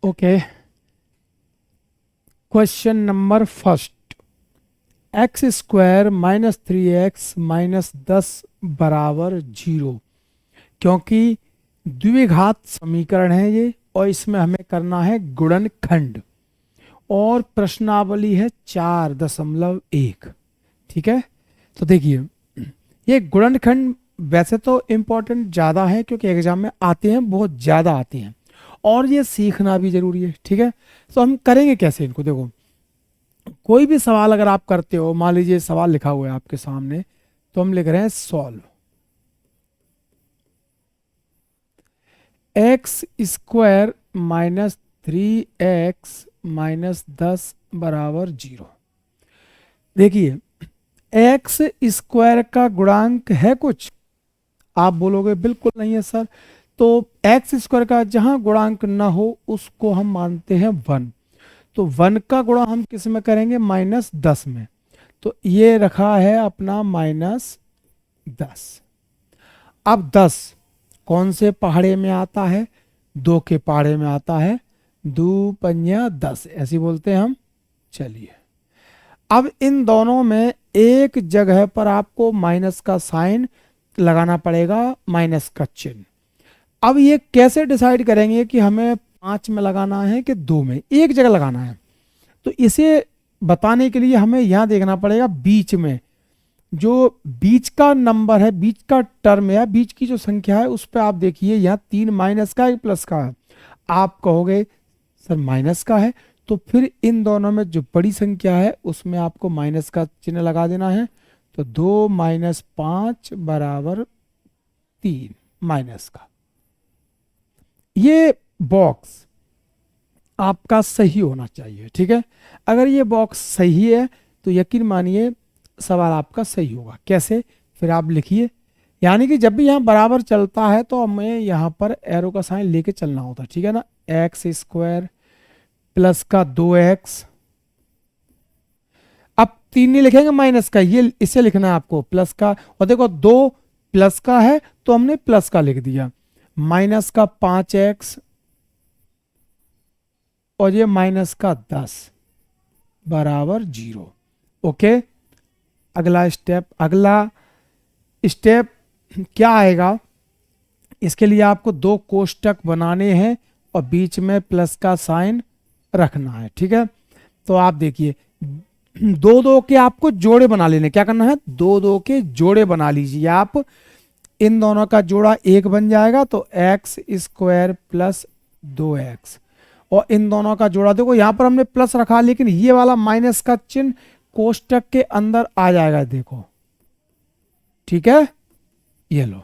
Okay, question number first. X square minus 3x minus 10 बराबर 0, क्योंकि द्विघात समीकरण है ये और इसमें हमें करना है गुणनखंड और प्रश्नावली है 4.1। ठीक है, तो देखिए ये गुणनखंड वैसे तो इम्पोर्टेंट ज़्यादा है क्योंकि एग्जाम में आते हैं, बहुत ज़्यादा आते हैं और ये सीखना भी ज़रूरी है। ठीक है, तो हम करेंगे कैसे इनको। देखो, कोई भी सवाल अगर आप करते हो, मान लीजिए सवाल लिखा हुआ है आपके सामने, तो हम लिख रहे हैं solve x square minus 3x minus 10 बराबर 0। देखिए, एक्स स्क्वायर का गुणांक है कुछ, आप बोलोगे बिल्कुल नहीं है सर। तो एक्स स्क्वायर का जहां गुणांक ना हो उसको हम मानते हैं 1। तो 1 का गुणा हम किस में करेंगे, माइनस 10 में। तो ये रखा है अपना माइनस 10। अब 10 कौन से पहाड़े में आता है, 2 के पहाड़े में आता है, 2 पंजा 10 ऐसे बोलते हैं हम। चलिए, अब इन दोनों में एक जगह पर आपको माइनस का साइन लगाना पड़ेगा, माइनस का चिन्ह। अब ये कैसे डिसाइड करेंगे कि हमें 5 में लगाना है कि 2 में, एक जगह लगाना है। तो इसे बताने के लिए हमें यहाँ देखना पड़ेगा बीच में, जो बीच का नंबर है, बीच का टर्म है, बीच की जो संख्या है उस पर आप देखिए यहाँ 3 माइनस का है प्लस का है। आप कहोगे सर माइनस का है, तो फिर इन दोनों में जो बड़ी संख्या है उसमें आपको माइनस का चिन्ह लगा देना है। तो 2 माइनस 5 बराबर 3 माइनस का। ये बॉक्स आपका सही होना चाहिए। ठीक है, अगर ये बॉक्स सही है तो यकीन मानिए सवाल आपका सही होगा। कैसे, फिर आप लिखिए, यानी कि जब भी यहाँ बराबर चलता है तो हमें यहाँ पर एरो का साइन लेके चलना होता है। ठीक है ना, एक्स स्क्वायर प्लस का 2x। अब 3 नहीं लिखेंगे माइनस का, ये इसे लिखना है आपको प्लस का। और देखो 2 प्लस का है तो हमने प्लस का लिख दिया, माइनस का 5x और ये माइनस का 10 बराबर 0। ओके, अगला स्टेप क्या आएगा, इसके लिए आपको 2 कोष्टक बनाने हैं और बीच में प्लस का साइन रखना है। ठीक है, तो आप देखिए 2 के आपको जोड़े बना लेने, क्या करना है, 2 के जोड़े बना लीजिए आप। इन दोनों का जोड़ा 1 बन जाएगा तो एक्स स्क्वायर प्लस 2x, और इन दोनों का जोड़ा, देखो यहां पर हमने प्लस रखा लेकिन ये वाला माइनस का चिन्ह कोष्टक के अंदर आ जाएगा, देखो। ठीक है, ये लो।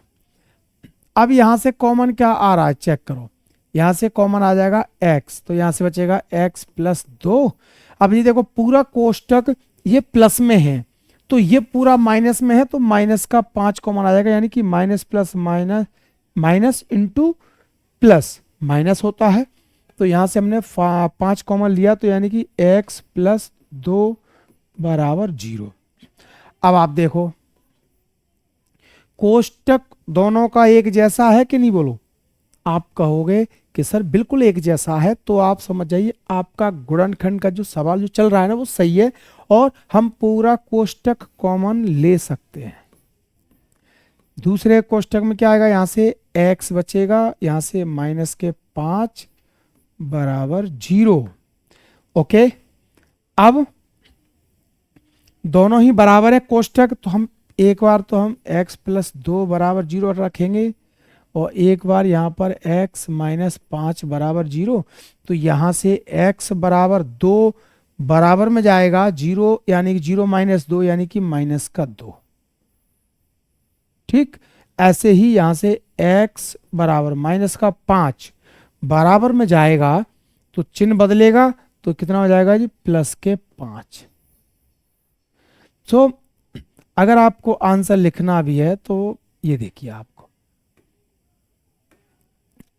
अब यहां से कॉमन क्या आ रहा है, चेक करो, यहां से कॉमन आ जाएगा x, तो यहां से बचेगा x प्लस 2। अब ये देखो पूरा कोष्टक ये प्लस में है तो ये पूरा माइनस में है, तो माइनस का 5 कॉमन आ जाएगा, यानी कि minus plus minus, minus into plus minus होता है। तो यहां से हमने 5 कॉमन लिया, तो यानी कि x प्लस 2 बराबर 0। अब आप देखो कोष्टक दोनों का एक जैसा है कि नहीं, बोलो। आप कहोगे कि सर बिल्कुल एक जैसा है, तो आप समझ जाइए आपका गुणनखंड का जो सवाल जो चल रहा है ना वो सही है और हम पूरा कोष्टक कॉमन ले सकते हैं। दूसरे कोष्टक में क्या आएगा, यहां से x बचेगा, यहां से माइनस के 5 बराबर 0। ओके, अब दोनों ही बराबर है कोष्टक, तो हम एक बार तो हम x प्लस 2 बराबर 0 रखेंगे और एक बार यहाँ पर x माइनस 5 बराबर 0। तो यहाँ से x बराबर 2 बराबर में जाएगा 0, यानी कि 0 माइनस 2 यानी कि माइनस का 2। ठीक, ऐसे ही यहाँ से x बराबर माइनस का 5 बराबर में जाएगा तो चिन्ह बदलेगा, तो कितना हो जाएगा जी, प्लस के 5। तो अगर आपको आंसर लिखना भी है तो ये देखिए, आपको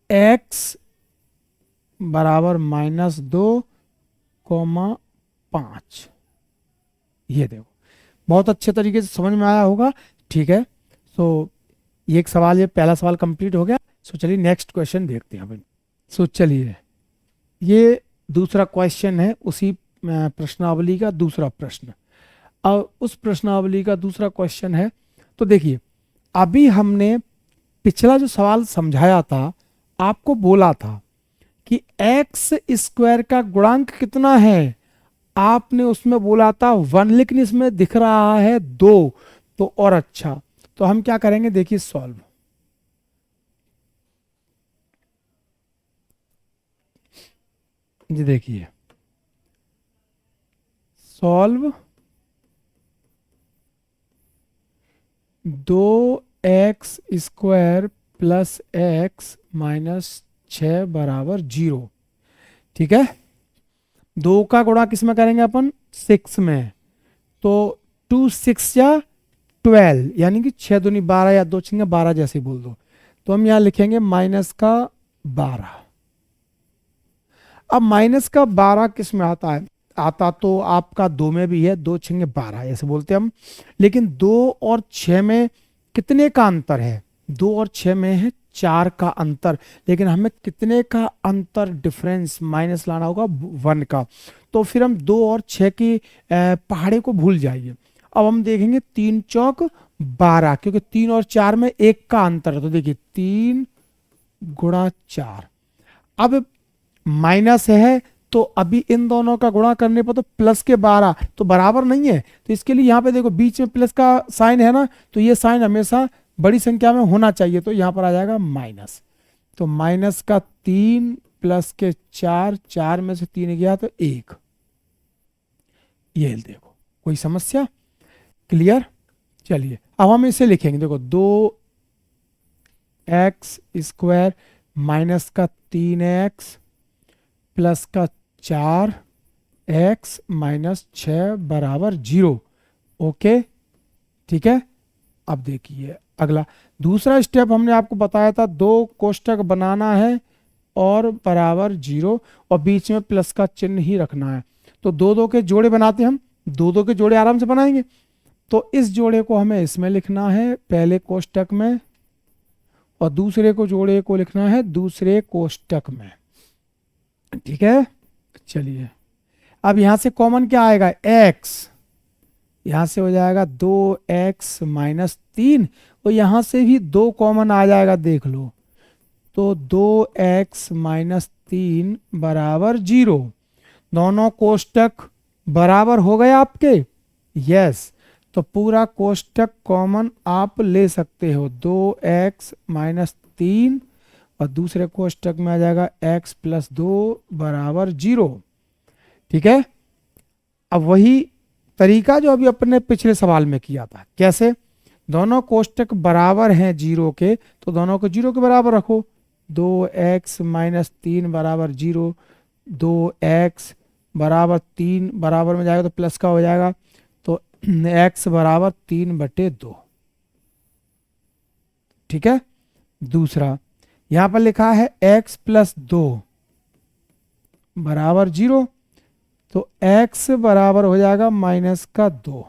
x बराबर माइनस 2 कोमा 5, ये देखो बहुत अच्छे तरीके से समझ में आया होगा। ठीक है, सो ये एक सवाल, ये पहला सवाल कंप्लीट हो गया। सो चलिए नेक्स्ट क्वेश्चन देखते हैं अपन। सो चलिए ये दूसरा क्वेश्चन है उसी प्रश्नावली का दूसरा प्रश्न। अब उस प्रश्नावली का दूसरा क्वेश्चन है, तो देखिए अभी हमने पिछला जो सवाल समझाया था, आपको बोला था कि एक्स स्क्वायर का गुणांक कितना है, आपने उसमें बोला था 1, लेकिन इसमें दिख रहा है 2, तो और अच्छा। तो हम क्या करेंगे, देखिए सॉल्व। जी देखिए solve 2x² plus x minus 6 बराबर 0। ठीक है, 2 का गुणा किस में करेंगे अपन, 6 में। तो 2 6 या 12, यानी कि 6 दूनी 12 या 2 6 12 जैसे बोल दो। तो हम यहाँ लिखेंगे माइनस का 12। अब माइनस का 12 किस में आता है, आता तो आपका 2 में भी है, 2 6 12 ऐसे बोलते हैं हम। लेकिन 2 और 6 में कितने का अंतर है, 2 और 6 में है 4 का अंतर। लेकिन हमें कितने का अंतर, डिफरेंस माइनस लाना होगा, 1 का। तो फिर हम 2 और 6 की पहाड़े को भूल जाइए। अब हम देखेंगे 3 चौक 12, क्योंकि 3 और 4 में 1 का अंतर है। तो देखिए 3 गुणा 4, अब माइनस है तो अभी इन दोनों का गुणा करने पर तो प्लस के 12 तो बराबर नहीं है। तो इसके लिए यहाँ पे देखो बीच में प्लस का साइन है ना, तो ये साइन हमेशा बड़ी संख्या में होना चाहिए। तो यहाँ पर आ जाएगा माइनस। तो माइनस का 3 प्लस के 4, 4 में से 3 गया तो 1। ये देखो, कोई समस्या, क्लियर। चलिए अब हम इसे लिखेंगे, देखो 2x² माइनस का 3x प्लस का 4x माइनस 6 बराबर 0। ओके, ठीक है। अब देखिए अगला दूसरा स्टेप हमने आपको बताया था, 2 कोष्टक बनाना है और बराबर 0 और बीच में प्लस का चिन्ह ही रखना है। तो 2 के जोड़े बनाते हैं हम, 2 के जोड़े आराम से बनाएंगे। तो इस जोड़े को हमें इसमें लिखना है पहले कोष्टक में, और दूसरे को जोड़े को लिखना है दूसरे कोष्टक में। ठीक है, चलिए अब यहां से कॉमन क्या आएगा, x, यहां से हो जाएगा 2x माइनस 3, और यहां से भी 2 कॉमन आ जाएगा, देख लो। तो 2x माइनस 3 बराबर 0। दोनों कोष्टक बराबर हो गए आपके, यस। तो पूरा कोष्टक कॉमन आप ले सकते हो, 2x माइनस 3 और दूसरे कोष्टक में आ जाएगा x प्लस 2 बराबर 0। ठीक है, अब वही तरीका जो अभी अपने पिछले सवाल में किया था, कैसे, दोनों कोष्टक बराबर हैं 0 के, तो दोनों को 0 के बराबर रखो। 2x माइनस 3 बराबर 0, 2x बराबर 3 बराबर में जाएगा तो प्लस का हो जाएगा। तो x बराबर 3/2। ठीक है, दूसरा यहां पर लिखा है x प्लस 2 बराबर 0, तो x बराबर हो जाएगा माइनस का 2।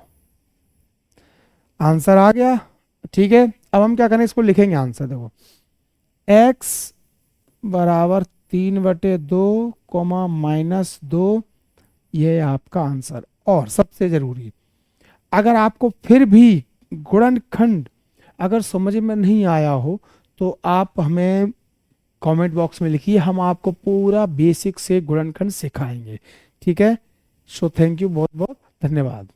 आंसर आ गया। ठीक है, अब हम क्या करें, इसको लिखेंगे आंसर। देखो x बराबर 3/2 कोमा माइनस 2, ये आपका आंसर। और सबसे जरूरी, अगर आपको फिर भी गुणनखंड अगर समझ में नहीं आया हो, तो आप हमें कमेंट बॉक्स में लिखिए, हम आपको पूरा बेसिक से गुणनखंड सिखाएंगे। ठीक है, सो थैंक यू, बहुत बहुत धन्यवाद।